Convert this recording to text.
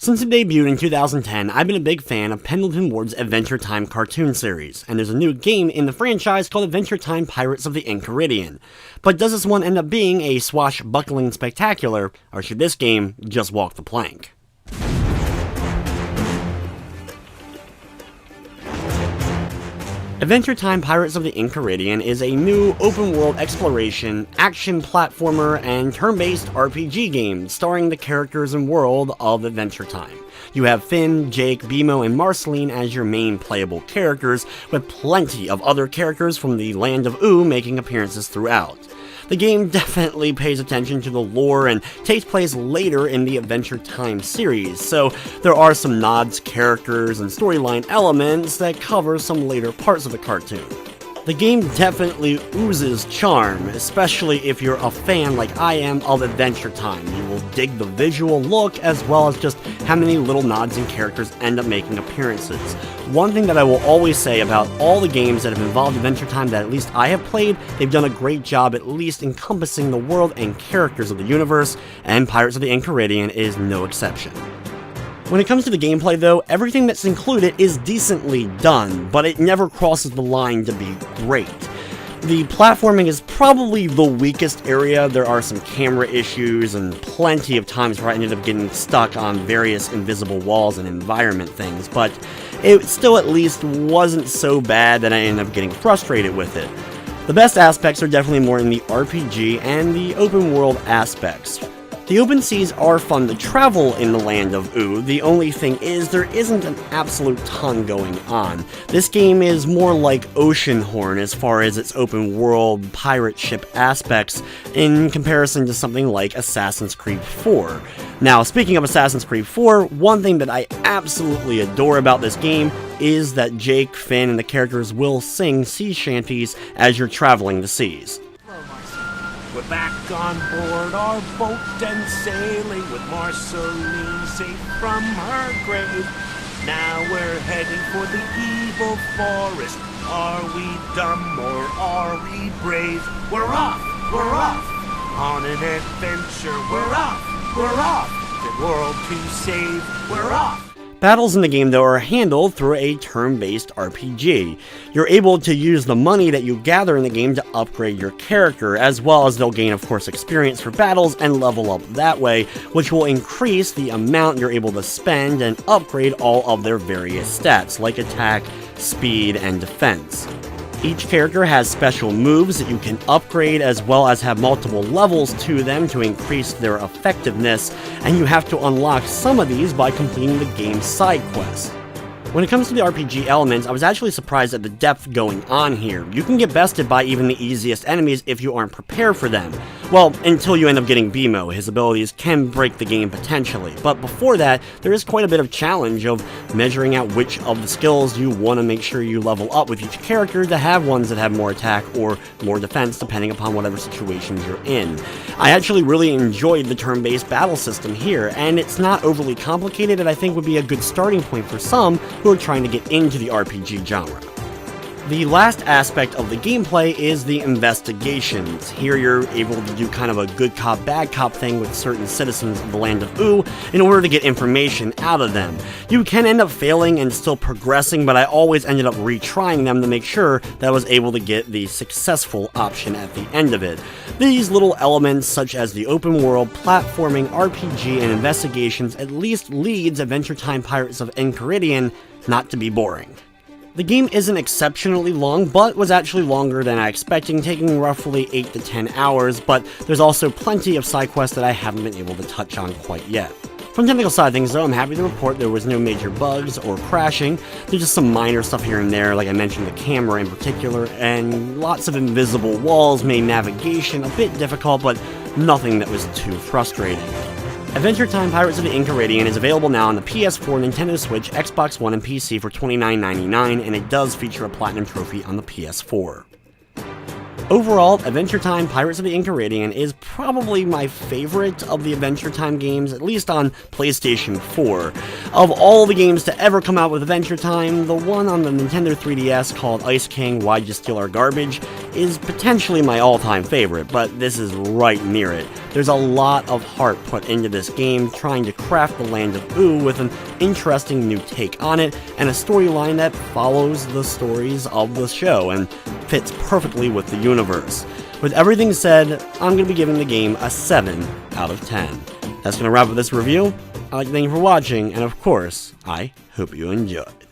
Since it debuted in 2010, I've been a big fan of Pendleton Ward's Adventure Time cartoon series, and there's a new game in the franchise called Adventure Time Pirates of the Enchiridion. But does this one end up being a swashbuckling spectacular, or should this game just walk the plank? Adventure Time Pirates of the Enchiridion is a new open-world exploration, action platformer, and turn-based RPG game starring the characters and world of Adventure Time. You have Finn, Jake, BMO, and Marceline as your main playable characters, with plenty of other characters from the Land of Ooo making appearances throughout. The game definitely pays attention to the lore and takes place later in the Adventure Time series, so there are some nods, characters, and storyline elements that cover some later parts of the cartoon. The game definitely oozes charm, especially if you're a fan like I am of Adventure Time. You will dig the visual look as well as just how many little nods and characters end up making appearances. One thing that I will always say about all the games that have involved Adventure Time that at least I have played, they've done a great job at least encompassing the world and characters of the universe, and Pirates of the Enchiridion is no exception. When it comes to the gameplay though, everything that's included is decently done, but it never crosses the line to be great. The platforming is probably the weakest area. There are some camera issues and plenty of times where I ended up getting stuck on various invisible walls and environment things, but it still at least wasn't so bad that I ended up getting frustrated with it. The best aspects are definitely more in the RPG and the open world aspects. The open seas are fun to travel in the Land of Ooo. The only thing is there isn't an absolute ton going on. This game is more like Oceanhorn as far as its open world pirate ship aspects in comparison to something like Assassin's Creed 4. Now, speaking of Assassin's Creed 4, one thing that I absolutely adore about this game is that Jake, Finn, and the characters will sing sea shanties as you're traveling the seas. We're back on board our boat and sailing with Marceline safe from her grave. Now we're heading for the evil forest. Are we dumb or are we brave? We're off on an adventure. We're off, the world to save. We're off. Battles in the game, though, are handled through a turn-based RPG. You're able to use the money that you gather in the game to upgrade your character, as well as they'll gain, of course, experience for battles and level up that way, which will increase the amount you're able to spend and upgrade all of their various stats, like attack, speed, and defense. Each character has special moves that you can upgrade, as well as have multiple levels to them to increase their effectiveness, and you have to unlock some of these by completing the game's side quests. When it comes to the RPG elements, I was actually surprised at the depth going on here. You can get bested by even the easiest enemies if you aren't prepared for them. Well, until you end up getting BMO. His abilities can break the game potentially, but before that, there is quite a bit of challenge of measuring out which of the skills you want to make sure you level up with each character to have ones that have more attack or more defense depending upon whatever situations you're in. I actually really enjoyed the turn-based battle system here, and it's not overly complicated and I think would be a good starting point for some who are trying to get into the RPG genre. The last aspect of the gameplay is the investigations. Here you're able to do kind of a good cop, bad cop thing with certain citizens of the Land of Ooo in order to get information out of them. You can end up failing and still progressing, but I always ended up retrying them to make sure that I was able to get the successful option at the end of it. These little elements, such as the open world, platforming, RPG, and investigations, at least leads Adventure Time Pirates of Enchiridion not to be boring. The game isn't exceptionally long, but was actually longer than I expected, taking roughly 8 to 10 hours, but there's also plenty of side quests that I haven't been able to touch on quite yet. From the technical side of things though, I'm happy to report there was no major bugs or crashing. There's just some minor stuff here and there, like I mentioned the camera in particular, and lots of invisible walls made navigation a bit difficult, but nothing that was too frustrating. Adventure Time Pirates of the Enchiridion is available now on the PS4, Nintendo Switch, Xbox One, and PC for $29.99, and it does feature a Platinum Trophy on the PS4. Overall, Adventure Time Pirates of the Enchiridion is probably my favorite of the Adventure Time games, at least on PlayStation 4. Of all the games to ever come out with Adventure Time, the one on the Nintendo 3DS called Ice King, Why'd You Steal Our Garbage is potentially my all-time favorite, but this is right near it. There's a lot of heart put into this game, trying to craft the Land of Ooo with an interesting new take on it, and a storyline that follows the stories of the show and fits perfectly with the universe. With everything said, I'm going to be giving the game a 7 out of 10. That's going to wrap up this review. I'd like to thank you for watching, and of course, I hope you enjoyed.